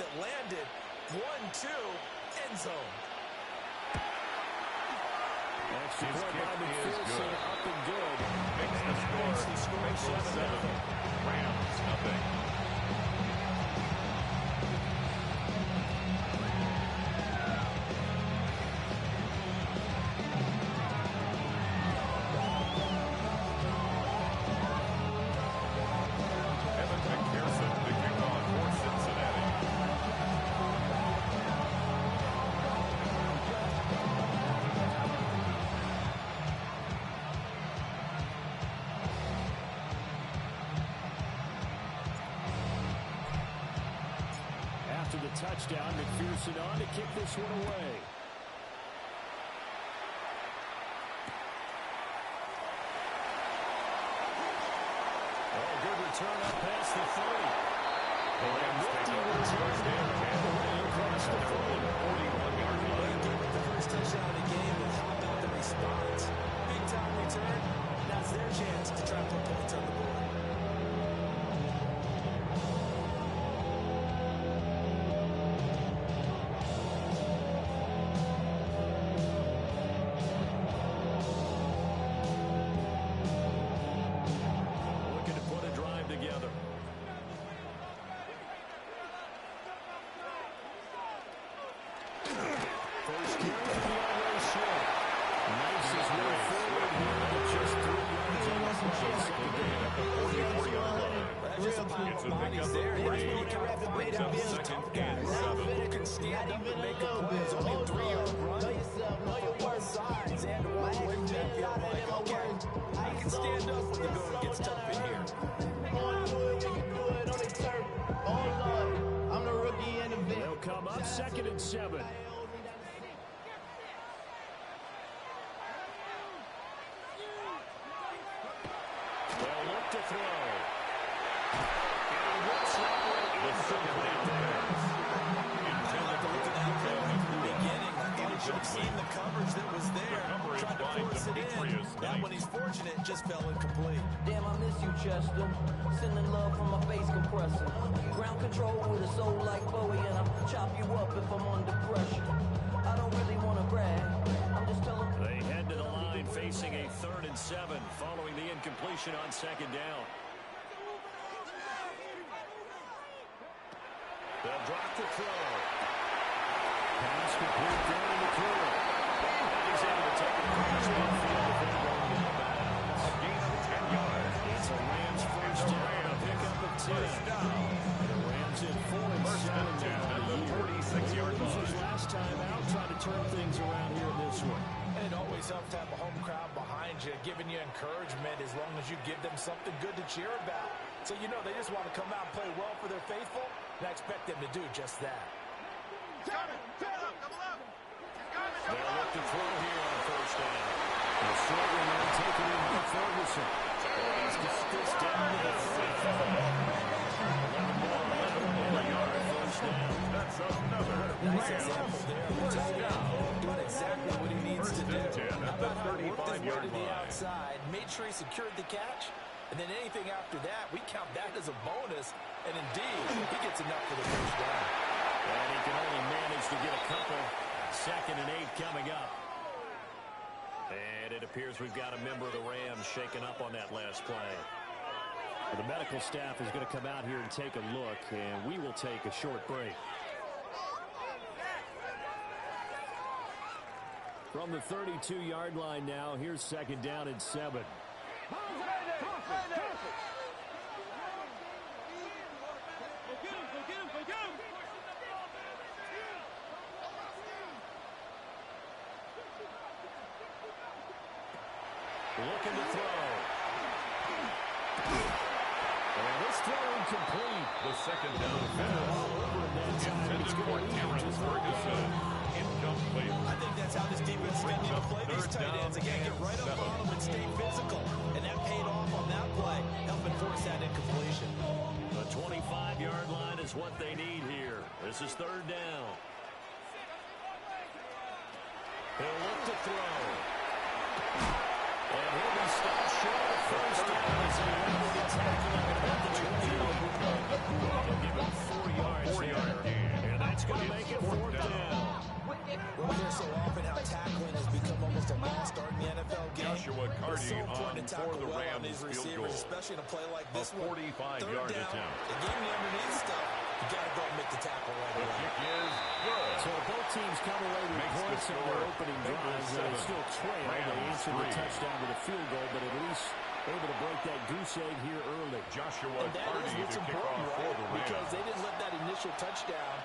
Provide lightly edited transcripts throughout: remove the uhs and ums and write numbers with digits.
that landed. 1-2, end zone. Extra point by McPherson, up and good. Makes the score 7. Rams, nothing. After the touchdown, McPherson on to kick this one away. Oh, good return up past the 30. The Rams take over first down and across the 41-yard line. Good with the first touchdown of the game, but how about the response? Big time return. Now's their chance to try to put points on the board. Together. First carry for the all-way short. Nice as way forward here, but just 3 yards on the play. Second down at the 44-yard line. Just a pile of bodies there. Brings up second and 7. Who can stand up and make a play? It's only a 3-yard run. Know your worth size and one way to feel like, okay, I can stand up when the going gets tough in here. They'll come up 2nd and 7. They'll look to throw. And he looks like the complete pass. Intended to look at that play from the beginning. I thought he should have seen the coverage that was there. Tried to force it in. That one he's fortunate, just fell incomplete. Damn, I miss you, Chester. Sending love from my face compressor. Ground control with a soul like Bowie, and I'll chop you up if I'm under pressure. I don't really want to brag. I'm just telling. They head to the line facing a 3rd and 7 following the incompletion on 2nd down. They'll drop the throw. Pass complete down in the corner. He's able to take it across midfield before going out of bounds. A gain of 10 yards. It's a Rams first down, a pickup of 10. The Rams in 4 and 7 now at the 46-yard line. Last time out, trying to turn things around here in this one. And it always helps to have a home crowd behind you, giving you encouragement as long as you give them something good to cheer about. So you know they just want to come out and play well for their faithful, and I expect them to do just that. They'll look to throw here on 1st down. The short one now taken in by Ferguson. He's dismissed down to the 11 first down. That's another Nice example there. First down. Doing exactly what he needs to do. How about how he worked his way to the outside, made sure he secured the catch, and then anything after that, we count that as a bonus. And indeed, he gets enough for the first down. And he can only manage to get a couple. 2nd and 8 coming up. And it appears we've got a member of the Rams shaken up on that last play. The medical staff is going to come out here and take a look, and we will take a short break. From the 32-yard line now, here's 2nd down and 7. Looking to throw. And this throw incomplete. The 2nd down pass. Intended for Terrence Ferguson. Incomplete. I think that's how this defense is going to play these tight ends. Again, get right up on them and stay physical. And that paid off on that play, helping force that incompletion. The 25-yard line is what they need here. This is 3rd down. He'll look to throw. And he'll be stopped short of 1st down as he able to tackle him at the 20. They'll give him 4 yards. 4-yard gain. That's going to make it fourth down. We'll hear so often how tackling has become almost a lost art in the NFL game. Joshua It's so Carty important to on for tackle the well on Rams these field receivers, goal. especially in a play like A this one. 45-yard attempt. The game never needs stuff. You got to go and make the tackle right The away. kick is good. So both teams come away with Makes the points in their score opening Bengals drives. They 7, still trail. They Rams answer the 3. touchdown with a field goal, but at least able to break that goose egg here early. Joshua And that Carty is what's to kick important, off for right? the Rams. Because they didn't let that initial touchdown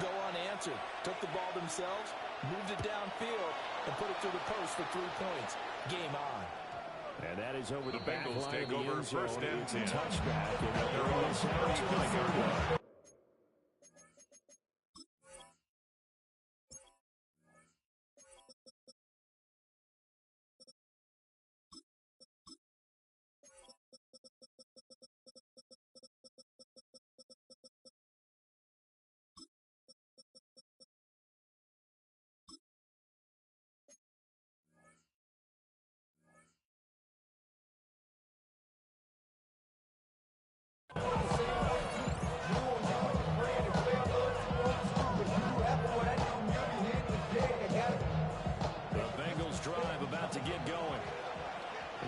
go unanswered. Took the ball themselves, moved it downfield, and put it through the post for 3 points. Game on. And that is over the back Bengals line take of the over end zone. first and It's a 10. touchback. And At their they'll own miss out to the 35-yard 30. line. The Bengals drive about to get going.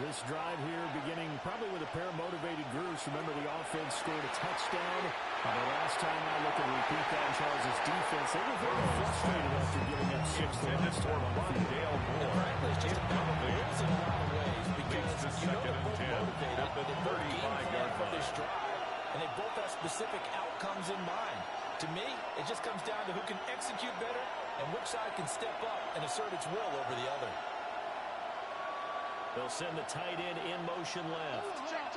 This drive here beginning probably with a pair of motivated groups. Remember, the offense scored a touchdown. The last time I look and repeat that in Charles' defense, they were very frustrated after giving up 6 the last time on the field. Dale Moore. Frankly, it's just about the Incomplete. rules in a lot of ways because Leads to you know second they're and both 10 motivated. at the They both game plan 35-yard for line. this drive, and they both have specific outcomes in mind. To me, it just comes down to who can execute better and which side can step up and assert its will over the other. They'll send the tight end in motion left. Check.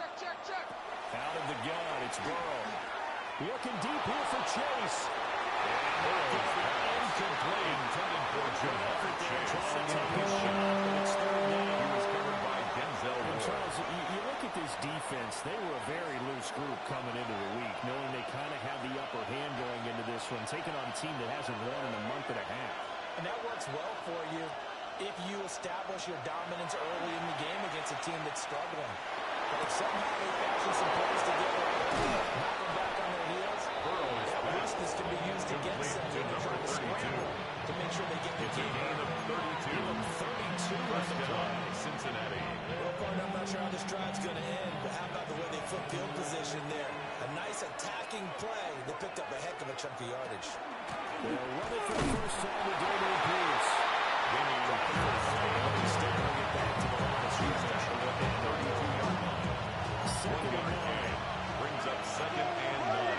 Out of the gun, it's Burrow. Looking deep here for Chase. Incomplete. Intended for Jamar Chase. Trying to take his shot, but it's third down. He was covered by Denzel And Ward. Charles, you look at this defense, they were a very loose group coming into the week, knowing they kind of had the upper hand going into this one, taking on a team that hasn't won in a month and a half. And that works well for you if you establish your dominance early in the game against a team that's struggling. But if somehow they fashion some plays together, knock them back on their heels, that weakness can be used against them To and number try to 32. scramble to make sure they get the It's a game. gain of 32. 32 on First the down, play. Cincinnati. Well, partner, I'm not sure how this drive's going to end, but how about the way they flip field position there? A nice attacking play that picked up a heck of a chunk of yardage. They'll run it for the first time with Damian Pierce. Gaining 32 Still bring it back to the line of scrimmage. at the 32-yard line. Second and 9. Gain brings up second and 9.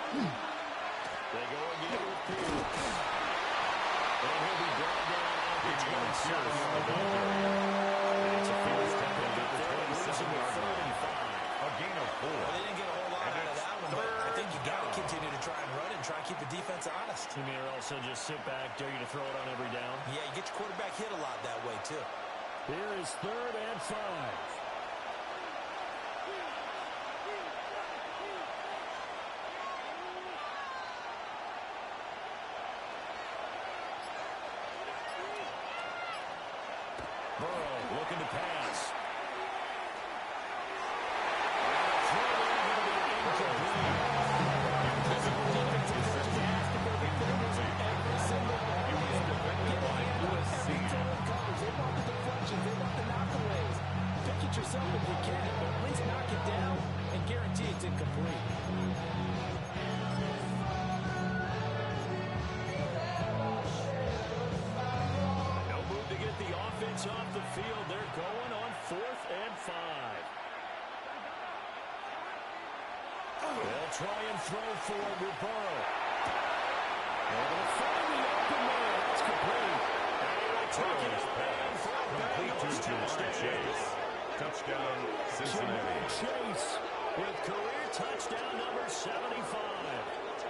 They go again with Pierce. And he'll be brought down at the 27. It's a field step and get there and losing it 35. A gain of 4. Well, they didn't get a whole lot And out of it's that one, but I think you got to third continue to try and run and try and keep the defense honest. You may also just sit back, dare you to throw it on every down. Yeah, you get your quarterback hit a lot that way, too. Here is 3rd and 5. Burrow looking to pass. Throw going to be incomplete. Pick it yourself if you can, but at least knock it down and guarantee it's incomplete. No move to get the offense off the field. They're going on 4th and 5. They'll try and throw for it with Burrow. They're going to find the open man. That's complete. And he will take it and throw Complete to Bengals Jamar touchdown. Chase. Touchdown, Cincinnati. Chase with career touchdown number 75.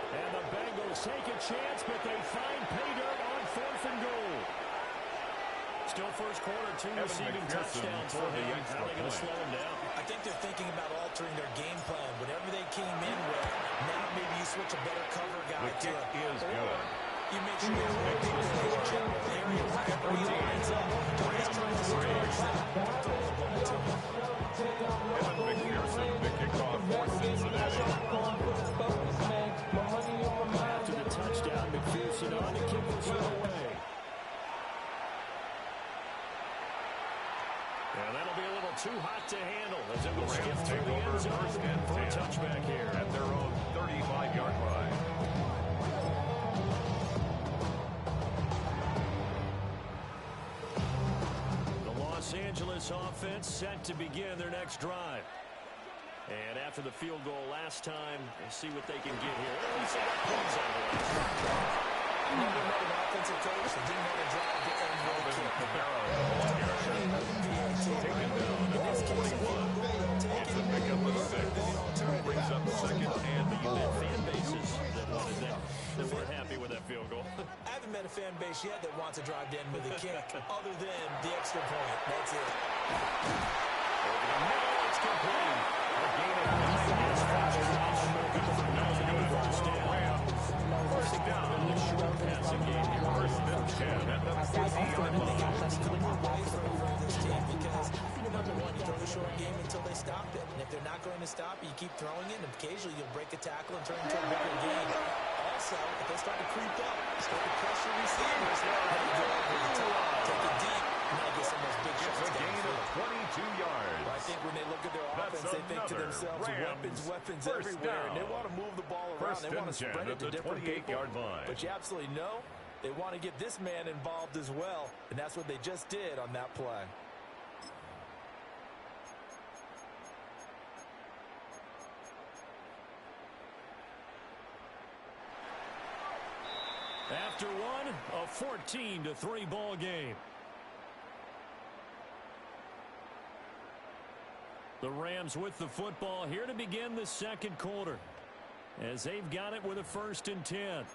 And the Bengals take a chance, but they find pay dirt on 4th and goal. Still first quarter, 2 Evan receiving McPherson touchdowns for for the him. extra How are they going to point. slow him down? I think they're thinking about altering their game plan. Whatever they came in with, now maybe you switch a better cover guy The to kick it. is good. You make sure you have people in the general area wherever he lines up. Or he's trying to score. Evan McPherson, the kickoff Rams take over first and for a 10 touchback here at their own 35-yard line. The Los Angeles offense set to begin their next drive. And after the field goal last time, we'll see what they can get here. At least they got points out of it. Never met an offensive coach that didn't want to drive the end zone kick. Taken down at the 41. It's a pickup of 6. Brings up second and You had fan bases that wanted that were happy with that field goal. I haven't met a fan base yet that wants to drive to end with a kick, other than the extra point. That's it. It's complete. A gain of 9 yards. First down. Passing game here. First and 10 at the 40-yard line. That's the way for this team because, number one, you throw the short game until they stop it. And if they're not going to stop it, you keep throwing it, and occasionally you'll break a tackle and turn into a bigger game. Also, if they start to creep up, start to pressure receivers, let it go over the top, take it deep, and then get some of those big shots. A gain of 22 yards. I think when they look at their offense, they think to themselves, weapons everywhere, and they want to move the ball around. They want to spread it to different people. But you absolutely know they want to get this man involved as well, and that's what they just did on that play. After one, a 14-3 ball game. The Rams with the football here to begin the second quarter, as they've got it with a 1st and 10.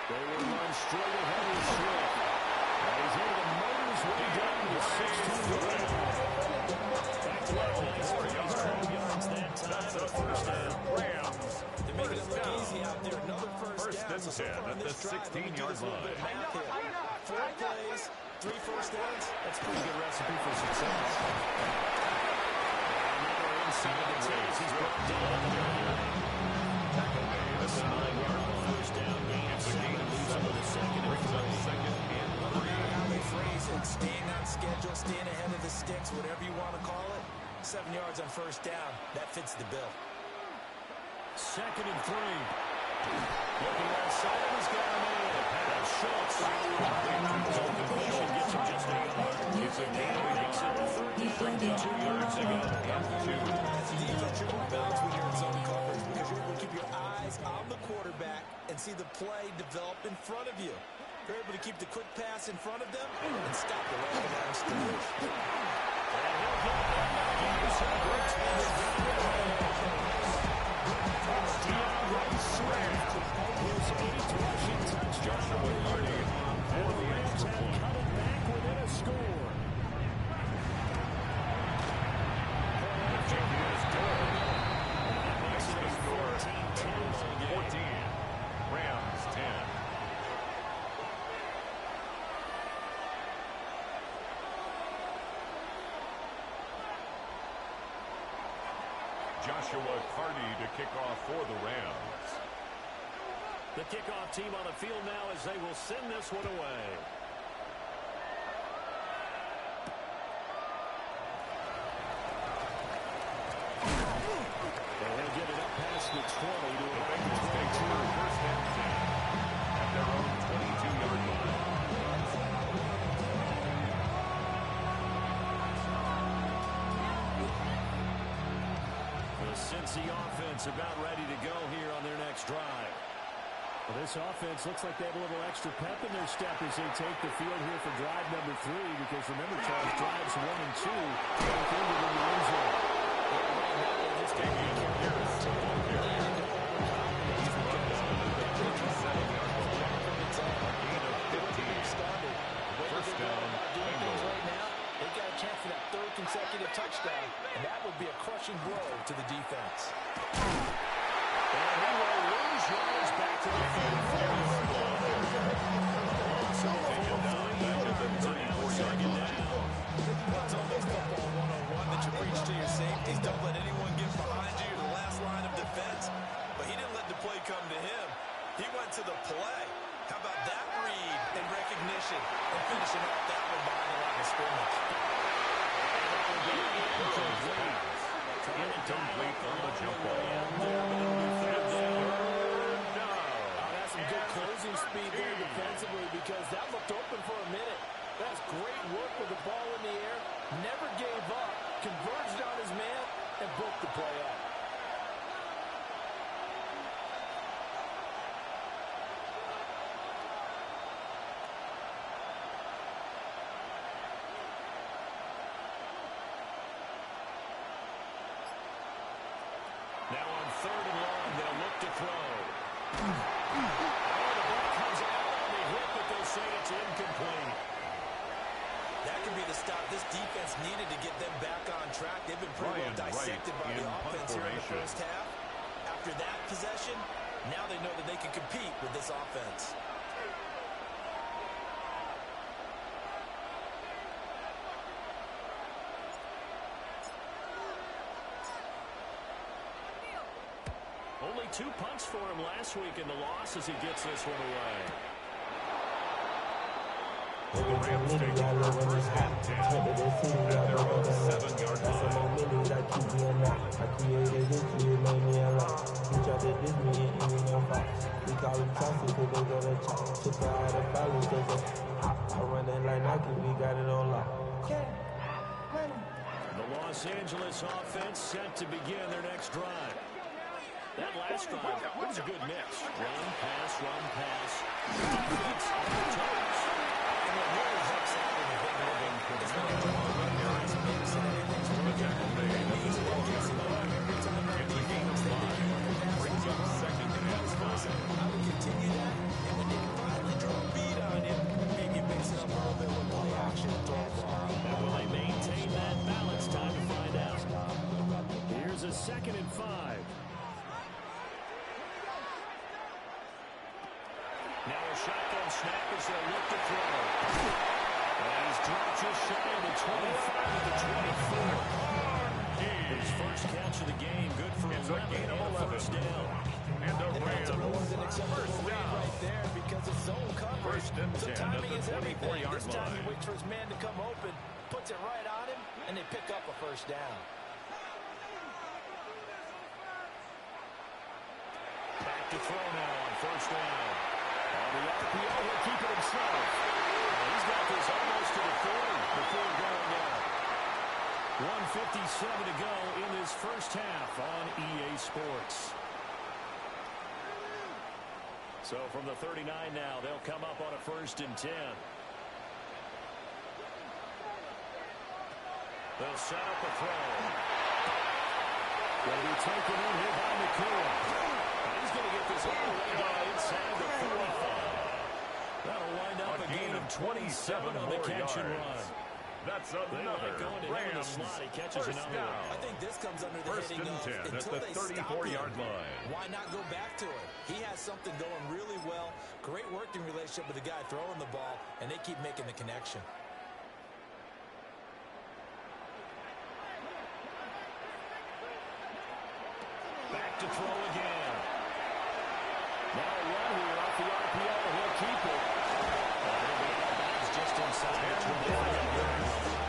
They will run straight ahead with Swift. And he's able to motor his way down to the 16-yard line. Back to level. He's 12 yards that time. And a first down. Rams. They're making it look easy out there. Another first down. And 10 at the 16-yard line. 4 plays, 3 first downs. That's a pretty good recipe for success. Another inside the 10. He's brought down. That's a 9-yard line. First down. It's a gain of 7. Brings up second and 3. How they phrase it, staying on schedule, staying ahead of the sticks, whatever you want to call it. 7 yards on first down. That fits the bill. 2nd and 3. Looking outside, he's got him in. That's Schultz. Completion gets him just a yard. It's a gain of 2 yards ago. That's a defense you're going to balance when you're in zone coverage because you're able to keep your eyes on the quarterback and see the play develop in front of you. You're able to keep the quick pass in front of them and stop the rest of them stretch. Joshua Hardy for the extra point. Cut it back within a score. Makes the score 14. Rams 10. Joshua Hardy to kick off for the Rams. The kickoff team on the field now as they will send this one away. They're going to get it up past the 20 to The Bengals take over first and 10 at their own 22-yard line. The Cincy offense about ready to go here on their next drive. Well, this offense looks like they have a little extra pep in their step as they take the field here for drive number 3, because remember, Charles, drives 1 and 2 both ended in the end zone. First down, Bengals. Right now, they've got a chance for that 3rd consecutive touchdown, and that would be a crushing blow to the defense. And he will lose yards back to the field. be the stop this defense needed to get them back on track. They've been pretty well dissected by the offense here in the first half. After that possession, now they know that they can compete with this offense. Only 2 punts for him last week in the loss as he gets this one away. The Rams take over first and 10 at their own 7-yard line. I created this, it made me a lot. We tried to diss me, it ain't even no fault. We call them toxic, cause they go to chop. Took her out of balance, cause I run it like Nike, we got it on lock. The Los Angeles offense set to begin their next drive. That last drive was a good mix. Run, pass, run, pass. Defense on the toes. And what really helps out in the big living is when you draw a nice mix and everything's working. That means that gets more every time that defense they brings up second and vice versa. I would continue that, and when they finally draw a beat on him, maybe mix it up a little bit with play action and throw the ball. And will they maintain that balance? Time to find out. Here's a 2nd and 5. Now a shotgun snap as they look to throw. And he's dropped just shy of the 25 to the 24. His first catch of the game, good for 11 and a first down. And the Rams More than acceptable read right there because it's zone coverage. First and 10 So at timing the is everything. 24-yard This time he line. waits for his man to come open, puts it right on him, and they pick up a first down. Back to throw now on first down. On the RPO, he'll keep it himself. He's got this almost to the 40 before going out. 1:57 to go in this first half on EA Sports. So from the 39 now, they'll come up on a 1st and 10. They'll set up a throw. Going to be taken in here by McCoy. He's going to get this all the way down inside the 45. That'll wind up a gain of 27 on the catch and run. That's They like another going to him in the Rams slot. He catches first another down. one. I think this comes under the First heading and of 10 at until the they stop 34-yard him, line. why not go back to it? He has something going really well. Great working relationship with the guy throwing the ball, and they keep making the connection. Back to throw again. Now a run here off the RPO. He'll keep it. Just inside the 25.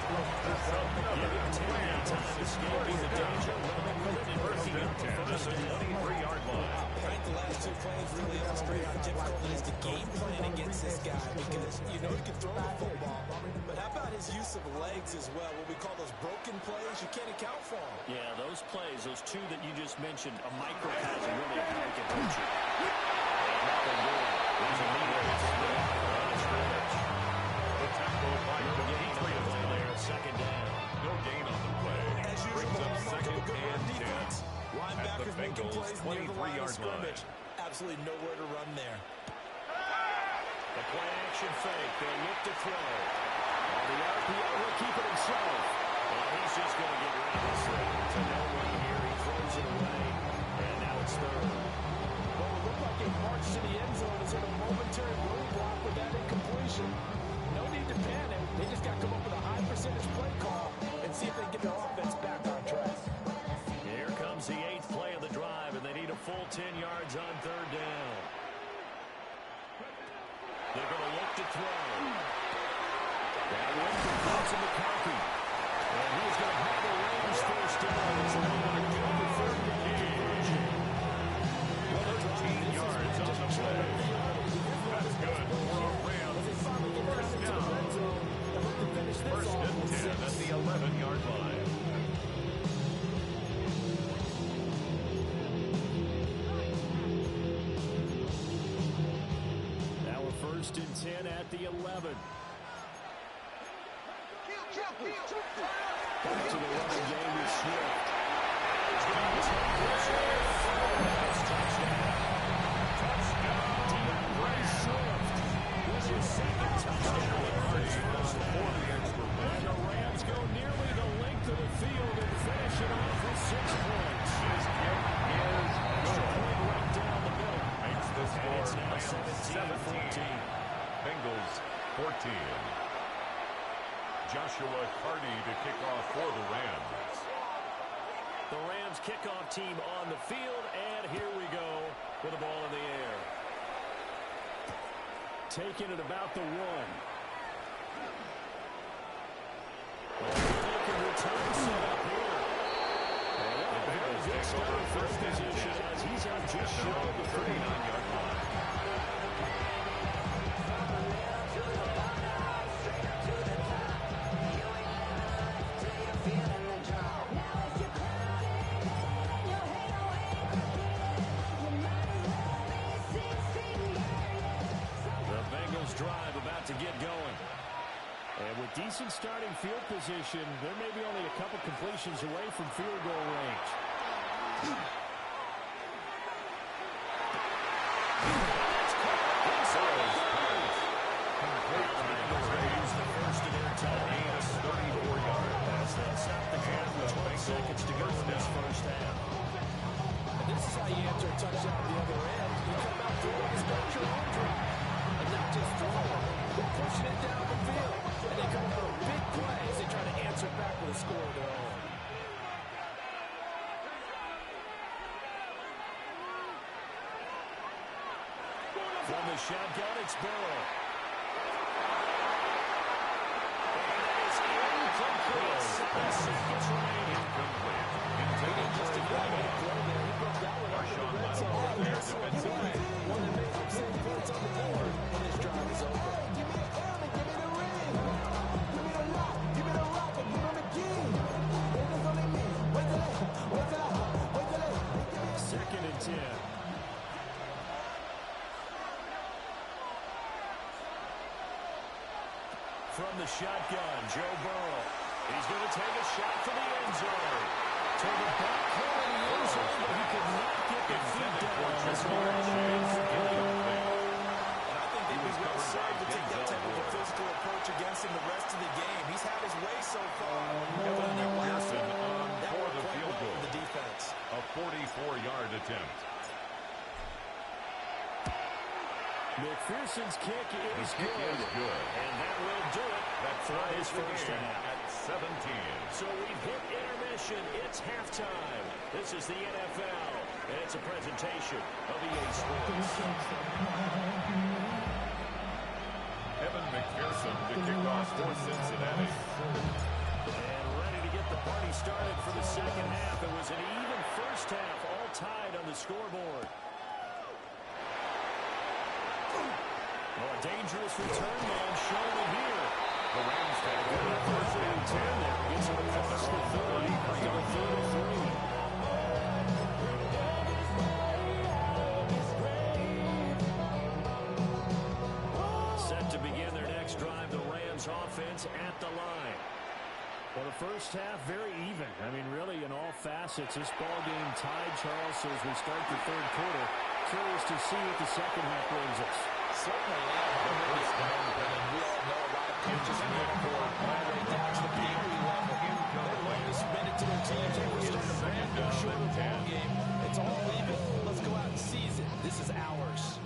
Give him 10 time escaping the danger, running with it, and breaking up the first down. 23-yard line. I think the last 2 plays really illustrate how difficult it is to game plan against this guy because you know he can throw the football, but how about his use of legs as well? What we call those broken plays, you can't account for them. Yeah, those plays, those 2 that you just mentioned, a microcosm really of how he can hurt you. And nothing more. There's a lead on the scrimmage. The tackle by Demetrius There, 2nd down. No gain on the play. As Brings usual, up almost 2nd a good run and 10 defense. at the Linebackers making Bengals' plays near the line of 23-yard scrimmage. line. Absolutely nowhere to run there. The play action fake. They look to throw. On the RPO, he'll keep it himself. And he's just going to get rid of this thing. To no run here. He throws it away. And now it's 3rd. Well, it looked like it marched to the end zone. Is it a momentary roadblock with that incompletion? No need to panic. They just got to come up with a high percentage play call and see if they can get their offense back on track. Here comes the 8th play of the drive, and they need a full 10 yards on 3rd down. They're going to look to throw. That one completes to McCarthy. And he's going to have the Rams first down. It's not going to go for 3rd down conversion. 13 yards on the play. That's good for a Rams first down. First and 10 at the 11-yard line. Now a 1st and 10 at the 11. Back to the running game with Swift. He's going to take this touchdown. DeAndre Swift. This is his 2nd touchdown. Joshua Carty to kick off for the Rams. The Rams kickoff team on the field, and here we go with the ball in the air. Taking it about the 1. They can return set up here. And a very good start first position as he's out just short of the 39-yard line. Drive about to get going. And with decent starting field position, there may be only a couple completions away from field goal range. The first of their time. 34-yard pass. They'll stop the clock with 12 seconds to go in this first half. And this is how you enter a touchdown at the other end. You come out throwing, start your own drive. And not just throwing, but pushing it down the field. And they come up with a big play as they try to answer back with a score of their own. From the shotgun, it's Burrow. And that is incomplete. 7 seconds remaining. Incomplete. Intended just to grab it. Throw there. He broke that one up in the red zone. Their defensive end. One that makes them 6 points on the board when this drive is over. Give me the helmet, give me the ring. Give me the lock, give me the rock, and give me the key. It is only me. Wait till it. Second and 10. From the shotgun, Joe Burrow. He's going to take a shot for the end zone. To the back corner of the end zone, but he could not get the feet down. And I think they'd be well served to take that type of a physical approach against him the rest of the game. He's had his way so far. But in their last one, that for worked the quite field well goal. with the defense. A 44-yard attempt. McPherson's kick is Kick good. is good. And that will do it. That for his ties the first game half. at 17. So we've hit intermission. It's halftime. This is the NFL, and it's a presentation of EA Sports. Evan McPherson to kick off for Cincinnati. And ready to get the party started for the second half. It was an even first half, all tied on the scoreboard. Oh, a dangerous return man showing it here. The Rams take it in the first and 10 there. Gets it across the 30. Got a 33. Set to begin their next drive, the Rams offense at the line. Well, the first half, very even. I mean, really, in all facets, this ball game tied, Charles, so as we start the third quarter. Curious to see what the second half brings us. Certainly, yeah. We all know a lot of coaches are looking for all the way down to the Pee Wee level. They're looking to submit it to their teams. And we're starting a brand new shorter ball game. It's all even. Let's go out and seize it. This is ours.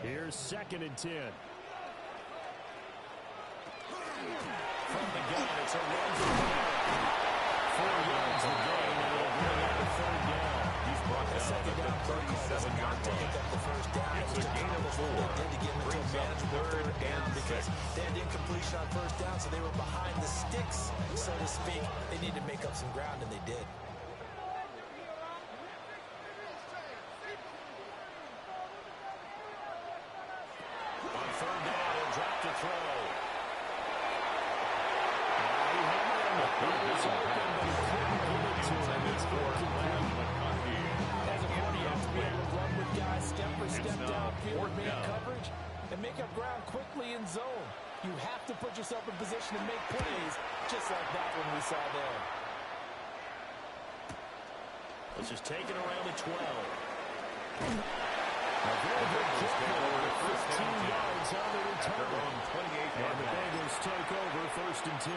Here's second and 10. From the gun, it's a run for 4 yards the gain, and it'll bring up the third down. He's brought down at the 37-yard line. It's a gain of 4. Brings up third and because they had incompletion on first down, so they were behind the sticks, so to speak. They needed to make up some ground, and they did. On third down, he'll drop to throw. Step for step downfield, man coverage, and make up ground quickly in zone. You have to put yourself in position to make plays, just like that one we saw there. This is taken around the 12. A very good kick over 15 yards on the return. And the Bengals take over first and 10.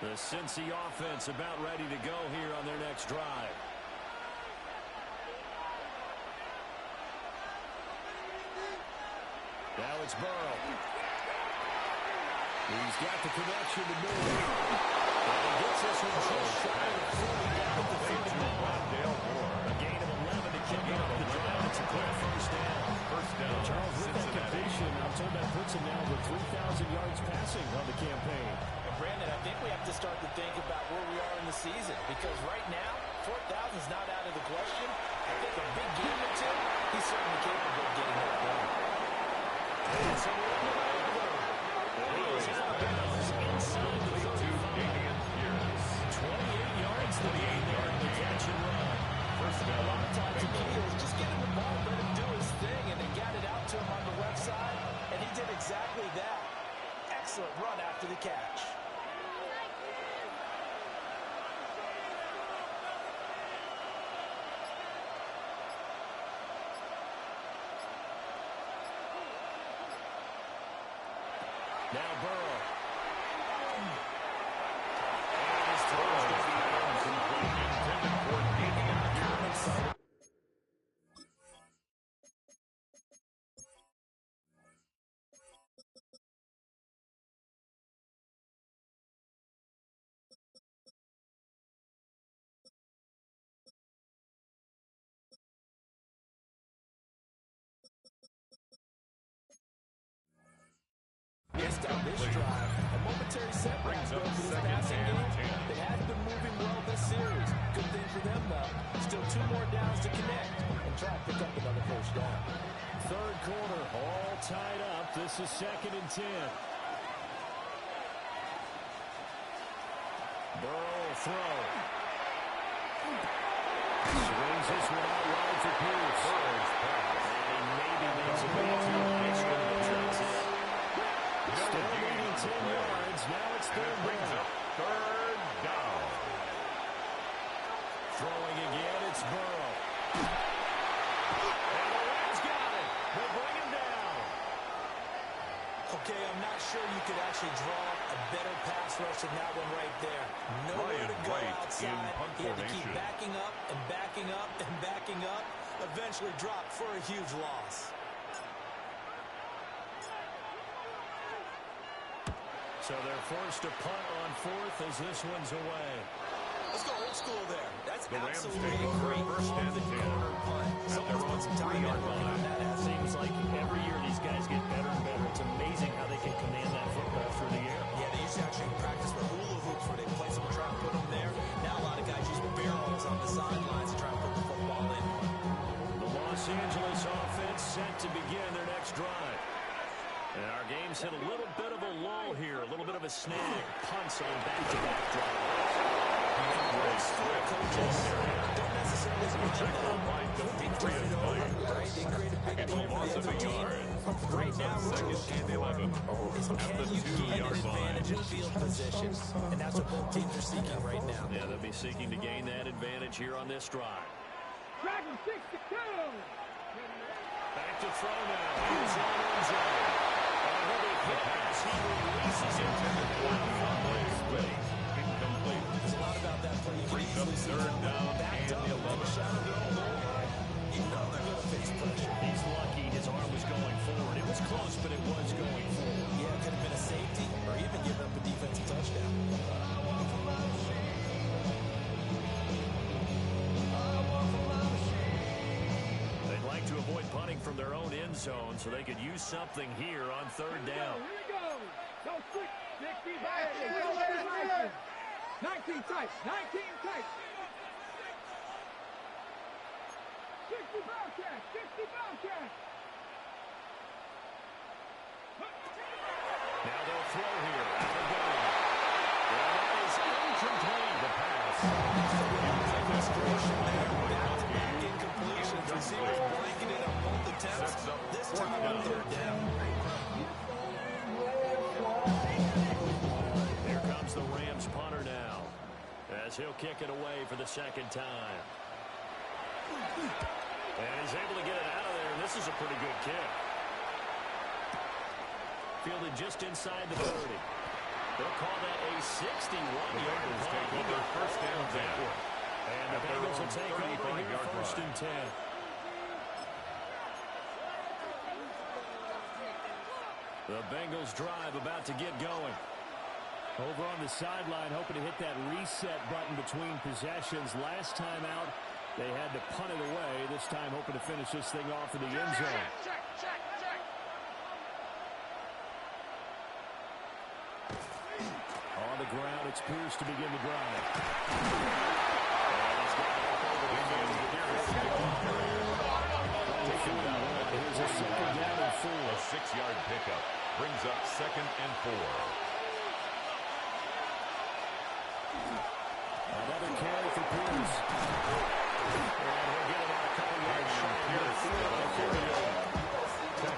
The Cincy offense about ready to go here on their next drive. Now it's Burrow. He's got the connection to Moore. And he gets this one just shy of 40 down at the 50. A gain of 11 to kick off the drive. It's a clear first down. Charles, with that completion, I'm told that puts him now with 3,000 yards passing on the campaign. And Brandon, I think we have to start to think about where we are in the season, because right now, 4,000 is not out of the question. I think a big game or two, he's certainly capable of getting that done. It's a inside the 28 yards to the 8-yard catch and run. First down. A lot of times the key is just get him the ball, let him do his thing, and they got it out to him on the left side, and he did exactly that. Excellent run after the catch. Now Burrow. And his throw is going to be incomplete. Intended for 89 yards. Missed out this drive. A momentary setback for his passing game. They have been moving well this series. Good thing for them, though. Still 2 more downs to connect and try to pick up another first down. Third quarter, all tied up. This is 2nd and 10. Burrow will throw. Swings this one out wide for Pierce. And he maybe makes a ball to the pitch when he tracks it. Still leading 10 yards. Now it's third down. Third down. Throwing again, it's Burrow. And the Rams got it. They'll bring him down. Okay, I'm not sure you could actually draw a better pass rush than that one right there. Nowhere to go outside. He had to keep backing up and backing up and backing up. Eventually dropped for a huge loss. So they're forced to punt on 4th as this one's away. Let's go old school there. That's The Rams absolutely take a over great first and 10 corner punt. Someone's put some time in working on that. Seems like every year these guys get better and better. It's amazing how they can command that football through the air. Yeah, they used to actually practice with hula hoops where they place them and try to put them there. Now a lot of guys use barrels on the sidelines to try to put the football in. The Los Angeles offense set to begin their next drive. And our game's hit a little bit of a lull here, a little bit of a snag. Punts on back-to-back drives. Coaches don't necessarily It's a loss of a yard. Right now, we're Second looking and 11. can you gain an advantage in field position? And that's what both teams are seeking right now. Yeah, they'll be seeking to gain that advantage here on this drive. Dragon 62! Back to throw now. Here's end zone. And with a hit pass, he releases it. Incomplete. There's a lot about that play. You can Brings up easily see third down backed and up, 11. shot of goal. You know they're going to face pressure. He's lucky his arm was going forward. It was close, but it was going forward. Yeah, it could have been a safety or even giving up a defensive touchdown. They'd like to avoid punting from their own end zone so they could use something here on third down. Here we go! Go quick! 60 back! 19 tight! 19 tight! 60 Bobcat! 60 Bobcat! Now they'll throw here. Out of bounds. And that is incomplete. The pass. Back-to-back incompletions. Receivers blanketed on both attempts. This time on third down. Here comes the Rams punter now, as he'll kick it away for the second time. And he's able to get it out of there, and this is a pretty good kick. Fielded just inside the 30. They'll call that a 61-yard Take over first down there. And the Bengals will take over here, 1st and 10. The Bengals drive about to get going. Over on the sideline, hoping to hit that reset button between possessions. Last time out, they had to punt it away. This time, hoping to finish this thing off in the end zone. On the ground, it's Pierce to begin the drive. Here's a second down and 4. A 6-yard pickup brings up 2nd and 4. Another carry for Pierce. And we'll get him out a couple yards short. Pierce got a carry.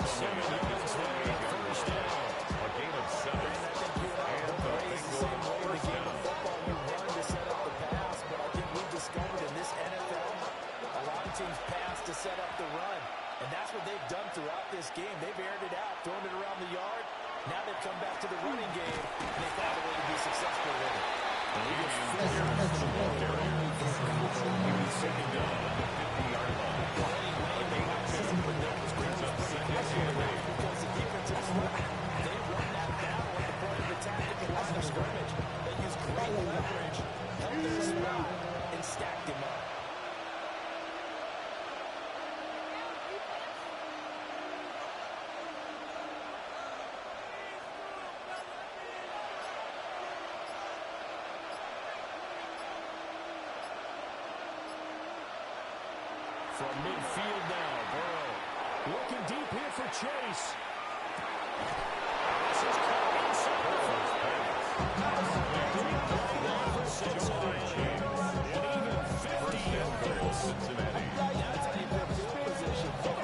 7 yards there, first down. A gain of 7. And the Bengals first down. Football, you run to set up the pass, but I think we've discovered in this NFL, a lot of teams pass to set up the run. And that's what they've done throughout this game. They've aired it out, thrown it around the yard. Now they've come back to the running game, and they found a way to be successful with it. And he gets 4 yards to the ball carrier. He was 2nd down at the 50-yard line. A gain of 10 brings up 2nd and 8. Because the defensive front, they won that battle at the point of attack at the line of scrimmage. They used great leverage, held their spot, and stacked him up. From midfield now, Burrow looking deep here for Chase. This is caught inside the first pass. And even 50 yards. Cincinnati. That's how you put field position. They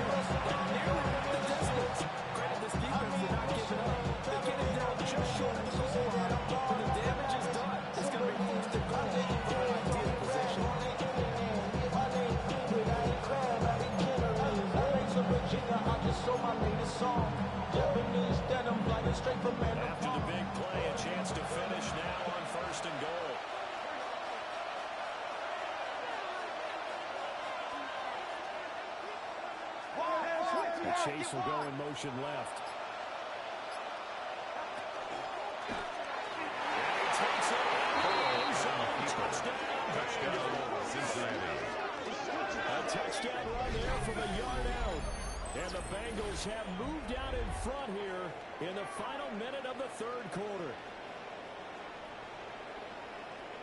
must have got nearly the distance. Credit this defense for not giving up. They get it down just short of the goal line. When the damage is done, it's going to be first and goal from an ideal position. After the big play, a chance to finish now on 1st and goal. The Chase will go in motion left. Touchdown, Cincinnati. A touchdown run there from a yard out. And the Bengals have moved out in front here in the final minute of the 3rd quarter.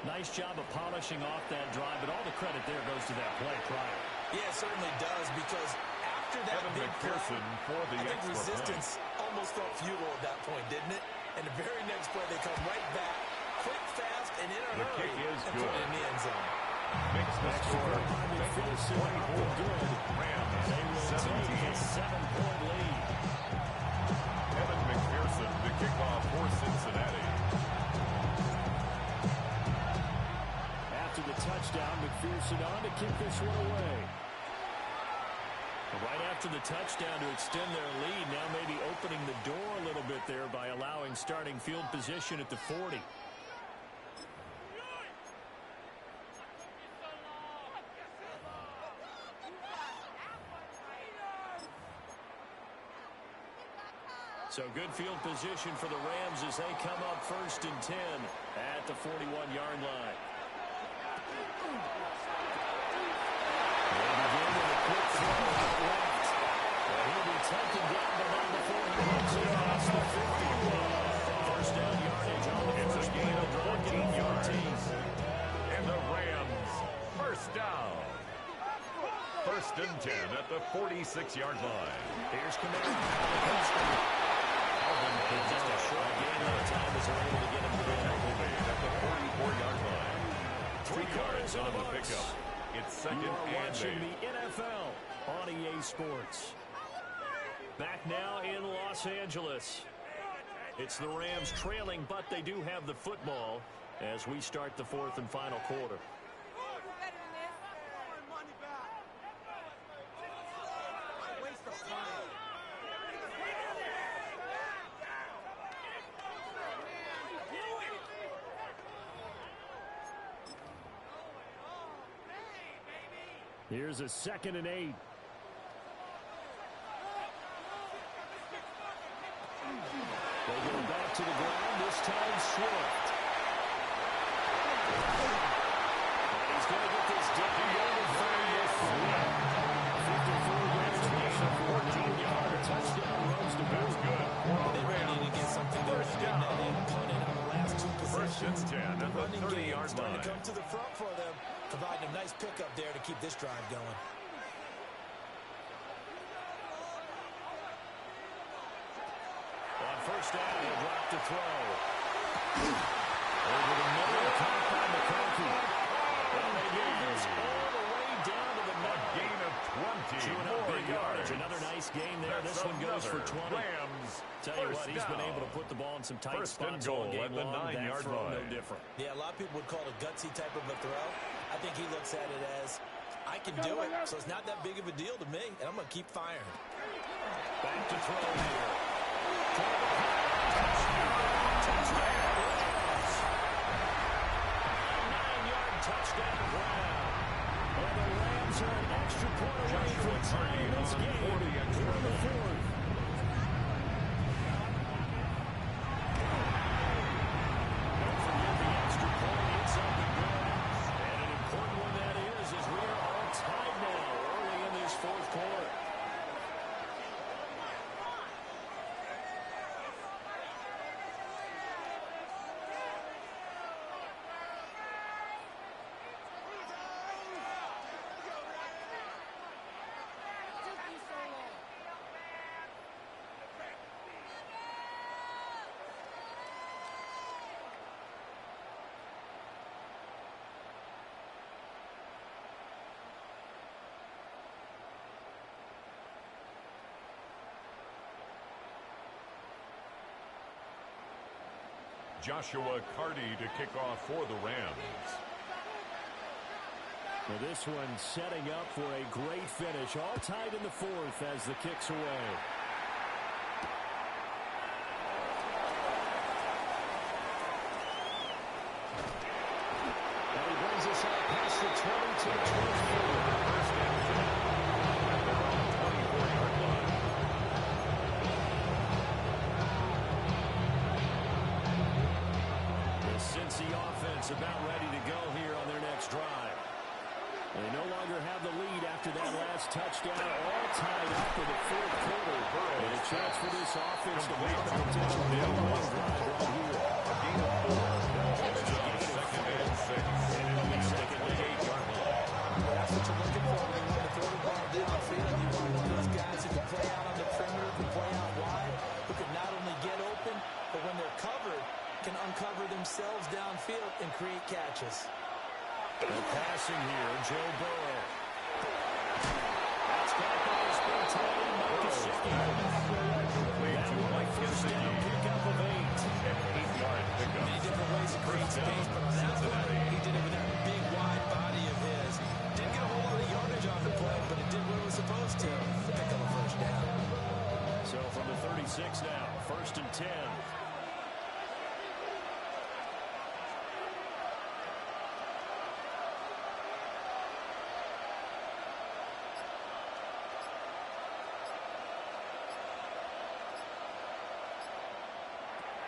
Nice job of polishing off that drive, but all the credit there goes to that play prior. Yeah, it certainly does, because after that Evan big McPherson play, for the I think extra resistance almost felt futile at that point, didn't it? And the very next play, they come right back, quick, fast, and in a The hurry, kick is and put it in the end zone. Makes the score. Bengals 24, Rams 17. A 7-point lead. Evan McPherson, the kickoff for Cincinnati. After the touchdown, McPherson on to kick this one away. Right after the touchdown to extend their lead, now maybe opening the door a little bit there by allowing starting field position at the 40. So good field position for the Rams as they come up 1st and 10 at the 41-yard line. They begin with a quick throw out left. And he'll be taken down the line before he runs it across the 50. First down yardage on the first gain of 14 yards. And the Rams, first down. 1st and 10 at the 46-yard line. Here's Kamara. Just a short gain of time as they're able to get him to the Tackle made at the 44-yard line. 3 yards on the pickup. It's 2nd You are and watching 8. the NFL on EA Sports. Back now in Los Angeles. It's the Rams trailing, but they do have the football as we start the 4th and final quarter. Here's a 2nd and 8. time Swift. And he's going to get this done. 54 yards, 14 yards. Touchdown runs to boot. Good. They really need to get something going again. They punted on the last two possessions. First and 10 The at the running game 30-yard starting line. to come to the front for them, providing a nice pickup there to keep this drive going. On first down, he'll drop to throw. Over the middle, caught by McCarthy. And they get this all the way down to the middle. Gain of 20 more yards. Another nice game there. That's This one goes for 20. Rams. Tell you what, First he's been down. able to put the ball in some tight First and spots all goal game at the long. That 9-yard throw, no line. different. Yeah, a lot of people would call it a gutsy type of a throw. I think he looks at it as, I can do it, so it's not that big of a deal to me, and I'm going to keep firing. Back to throw here. Touchdown, Brown. And the Rams are an extra point away from tying this game here in the fourth. Don't forget the extra point. It's up and good. And an important one that is, as we are all tied now early in this fourth quarter. Joshua Carty to kick off for the Rams. Well, this one setting up for a great finish. All tied in the fourth as the kick's away. And he brings us out past the 20 to the 24. First and 10 at their own 24-yard line. The Cincy offense about ready to go here on their next drive. They no longer have the lead after that last touchdown. All tied up in the fourth quarter. And a chance for this offense to make the potential game-winning drive right here. A gain of 4. Ball is on second and 6. And it'll be at the 28-yard line. That's what you're looking for when you want to throw the ball downfield. You want one of those guys who can play out on the perimeter, who can play out wide, who can not only get open, but when they're covered, can uncover themselves downfield and create catches. They're passing here, Joe Burrow. That's caught by his big tight end, Mike Gesicki. Complete to Mike First down Gesicki. pickup of 8. An 8-yard pickup. Many different ways to create First down, space, but on that one, Cincinnati. he did it with that big, wide body of his. Didn't get a whole lot of yardage on the play, but it did what it was supposed to pick up a first down. So from the 36 now, first and 10.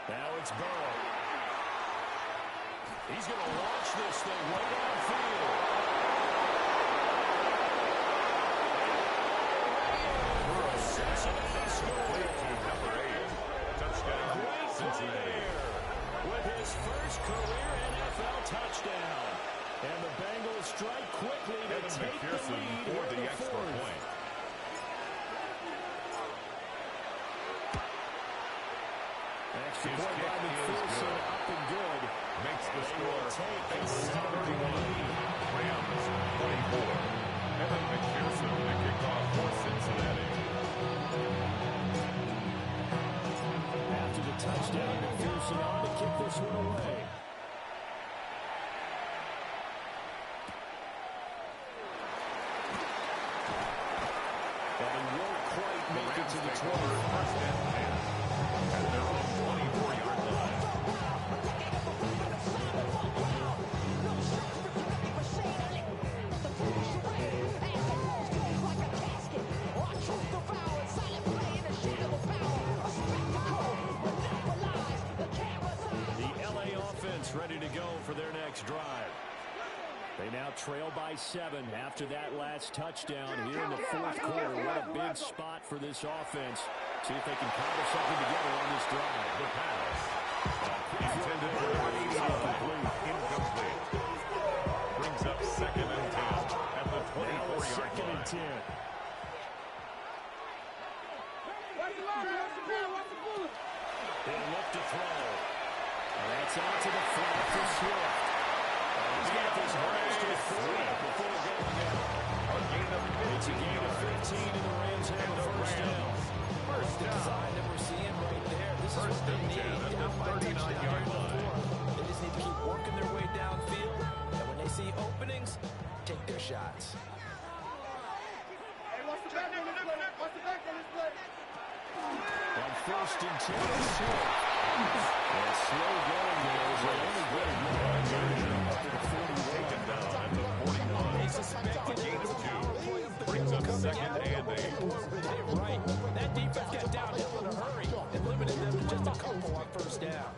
Now it's Burrow. He's going to launch this thing way downfield. Burrow Cincinnati score. To number 8. Touchdown, Great play Cincinnati. there with his first career NFL touchdown. And the Bengals strike quickly to Evan take the McPherson lead for here in the the extra fourth. point. Extra His point by kick is McPherson, good. up and good. Makes the They score will take a 31. Rams 24. Evan McPherson to kick off for Cincinnati. After the touchdown, McPherson on to kick this one away. But he won't quite The make it Rams to the take 20. over first and 10 at their own 24-yard line. ready to go for their next drive. They now trail by 7 after that last touchdown here in the fourth quarter. What a big spot for this offense. See if they can cobble something together on this drive. The pass. Intended for number 88. Incomplete. Brings up 2nd and 10 at the 24-yard line. 2nd and 10. He'll look to throw. And that's out to the flat for Swift. He's got this raised to 3 before going out. It's a gain of 15 and the Rams have a first down. First design that we're seeing right there. This is what they need. Down by a touchdown before. They just need to keep working their way downfield. And when they see openings, take their shots. Hey, what's the back on this play? What's the back on this play? On 1st and 10. Slow going there. Only good up to the 41. Taken down at the 41. They suspected A gain of 2. Brings Brings up 2nd and 8. Right. That defense got downhill in a hurry and limited them to just a couple on first down.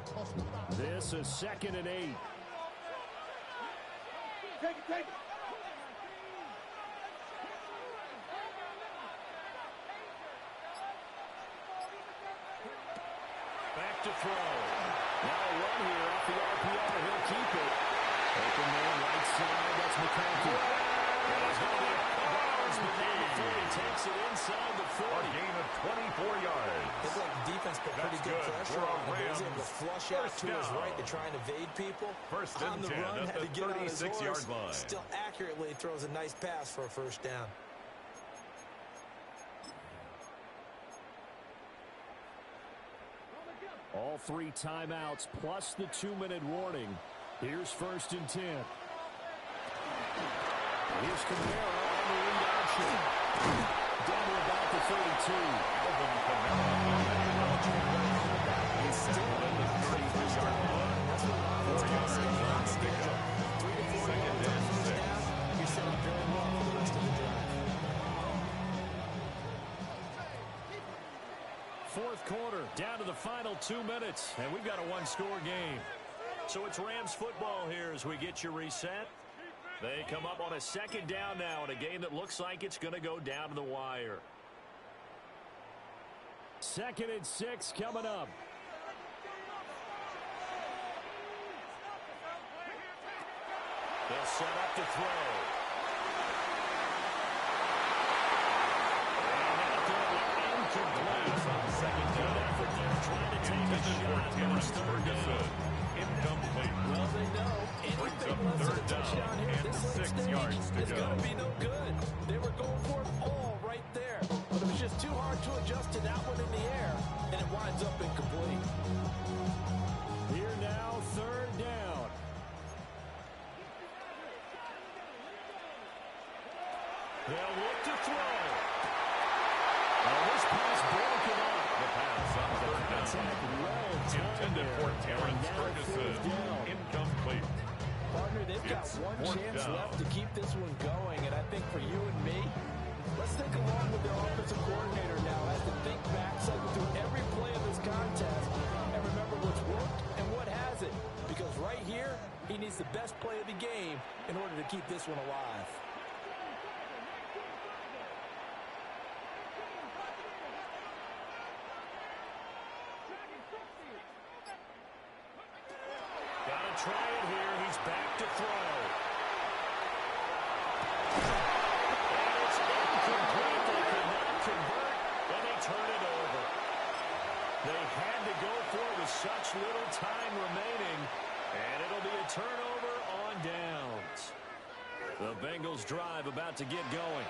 This is 2nd and 8. Take it, take it. Back to throw. Now a run here off the RPO. He'll keep it. Open man right side. That's McConkey. He's going to be out of bounds, but now before he takes it inside the 40. A gain of 24 yards. It's like the defense put pretty good pressure on him. He was able to flush out to his right to try and evade people. First and on the 10 run, at had the to get on his 36-yard horse. line. Still accurately throws a nice pass for a first down. All 3 timeouts plus the 2-minute warning. Here's 1st and 10. Here's Kamara on the lead option. Down to about the 32. Alvin Kamara. He's still in the 33-yard line. 4 yards on the pickup. 2nd and 6. You're set up very well for the rest of the drive. Fourth quarter, down to the final 2 minutes, and we've got a one-score game. So it's Rams football here as we get you reset. They come up on a 2nd down now in a game that looks like it's going to go down to the wire. 2nd and 6 coming up. They'll set up to throw. Incomplete. Second down. Good effort there, trying to take a shot. Terrence Ferguson. Incomplete. Well, they know Brings anything up less than 3rd a down touchdown here at and this late 6 stage yards to is go. going to be no good. They were going for it all right there, but it was just too hard to adjust to that one in the air, and it winds up incomplete. Here now, 3rd down. They'll look to throw. This pass broken up. The pass on 3rd down. Intended for Terrence Ferguson. Incomplete. Partner, they've got It's one 4th chance down. left to keep this one going, and I think for you and me, let's think along with their offensive coordinator now as to think back, cycle through every play of this contest, and remember what's worked and what hasn't. Because right here, he needs the best play of the game in order to keep this one alive. Gotta try it here. He's back to throw. And it's incomplete. They could not convert, and they turn it over. They had to go for it with such little time remaining, and it'll be a turnover on downs. The Bengals drive about to get going.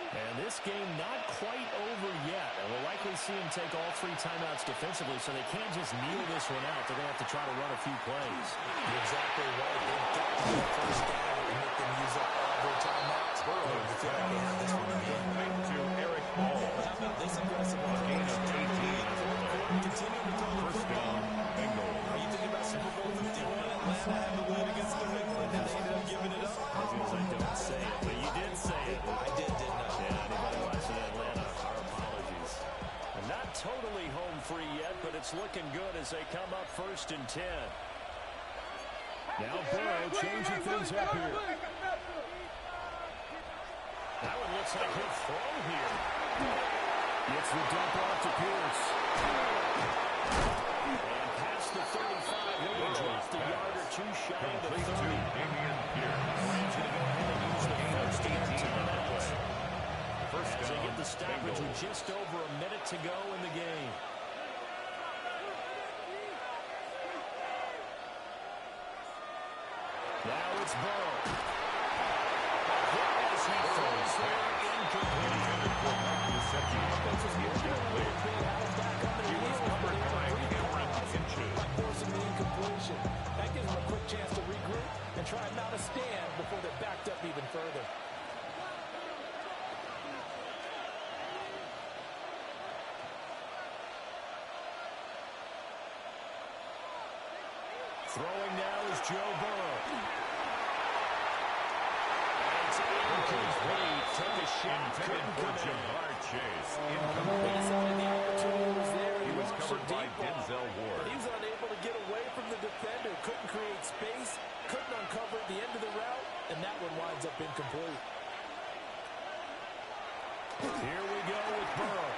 And this game not quite over yet. And we'll likely see him take all 3 timeouts defensively, so they can't just kneel this one out. They're going to have to try to run a few plays. You're exactly right. They've got to get first down and make them use up all their timeouts. They feel like they have this one in hand. To Eric Ball. How about this aggressive Gain of 18. Continue to throw the First football. down. Bengals. Are you thinking about Super Bowl 51? Atlanta had the lead against New England, and they ended up giving it up. I was going to say, don't say it, but you did say it. I did, didn't I? Yeah, anybody watching Atlanta, our apologies. And not totally home free yet, but it's looking good as they come up 1st and 10. Now Burrow changing things up here. That one looks like he'll throw here. Gets the dump off to Pierce. And past the 35, he dropped a yard or two shy of the 30. Damian Pierce. Rams going to go ahead and use the first to get to that way. First As they down, get the stoppage with Bengals. just over a minute to go in the game. Now it's Burrow. As he throws there, incomplete. He was covered by Cameron Inches. Forcing the incompletion. That gives them a quick chance to regroup and try and mount a stand before they're backed up even further. Throwing now is Joe Burrow. And it's incomplete. Took a shot. Intended for Jamar Chase. They Incomplete. decided the opportunity was there. He was launched a covered by deep ball. Denzel Ward. He was unable to get away from the defender. Couldn't create space. Couldn't uncover at the end of the route. And that one winds up incomplete. Here we go with Burrow.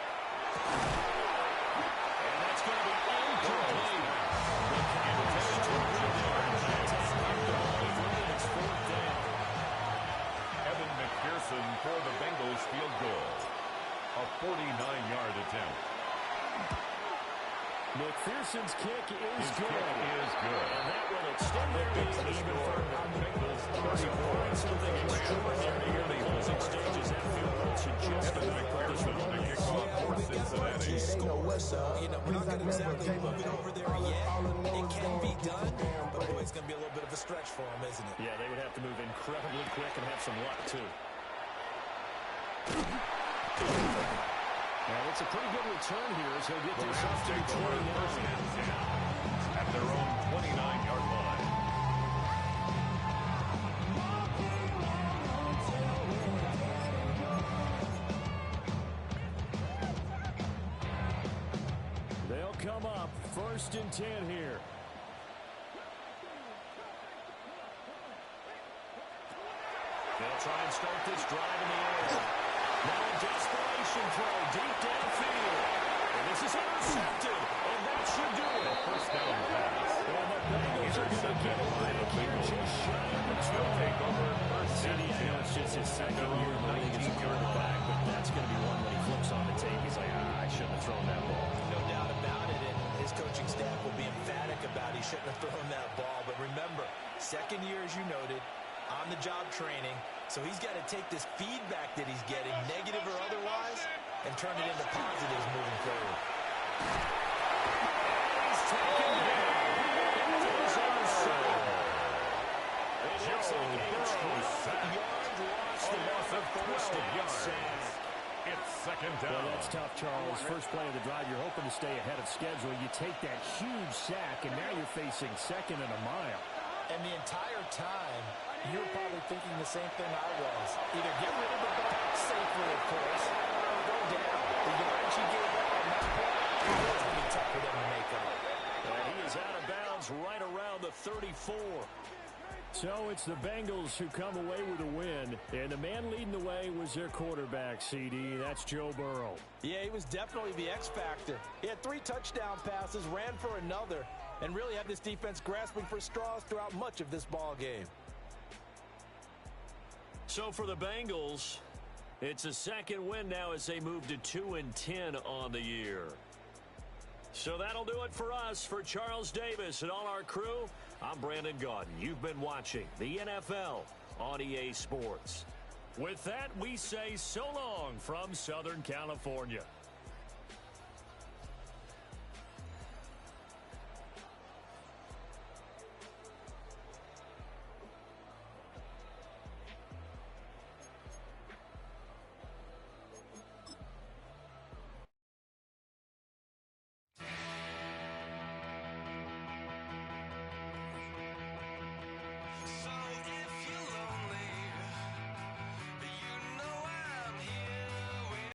And that's going to be incomplete. Evan McPherson for the Bengals field goal. A 49-yard attempt. McPherson's kick is His good. kick is good. And that will extend their lead even further. Bengals Pouring something extraordinary here in the closing stages. That field goal should just Evan about put this McPherson, one the away. kickoff for Cincinnati. We're not going to exactly move it over there yet. It can be done, but boy, it's going to be a little bit of a stretch for them, isn't it? Yeah, they would have to move incredibly quick and have some luck, too. Well, it's a pretty good return here as he'll get The this Rams up to take over 29. first and 10 at their own 29-yard line. They'll come up first and 10 here. They'll try and start this drive in the air. Now a desperation throw deep downfield. And this is intercepted. And that should do it. First down pass. And the Bengals are going to get it back here just shy of the They'll take over first and CD, I know it's just his second year in the league as a quarterback, but that's going to be one when he flips on the tape. He's like, I shouldn't have thrown that ball. No doubt about it, and his coaching staff will be emphatic about he shouldn't have thrown that ball. But remember, second year, as you noted, on-the-job training, so he's got to take this feedback that he's getting, negative or otherwise, and turn it into positives moving forward. He's taken down. It is inside. Joe Burrow sacked. A loss of 12 yards. It's second down. Well, that's tough, Charles. First play of the drive, you're hoping to stay ahead of schedule. You take that huge sack, and now you're facing second and a mile. And the entire time, you're probably thinking the same thing I was. Either get rid of the ball safely, of course, or go down. The yards you gave up on that play, it's going to be tough for them to make up. And he is out of bounds right around the 34. So it's the Bengals who come away with a win. And the man leading the way was their quarterback, CD. That's Joe Burrow. Yeah, he was definitely the X factor. He had 3 touchdown passes, ran for another, and really had this defense grasping for straws throughout much of this ball game. So for the Bengals, it's a second win now as they move to 2-10 on the year. So that'll do it for us. For Charles Davis and all our crew, I'm Brandon Gaudin. You've been watching the NFL on EA Sports. With that, we say so long from Southern California.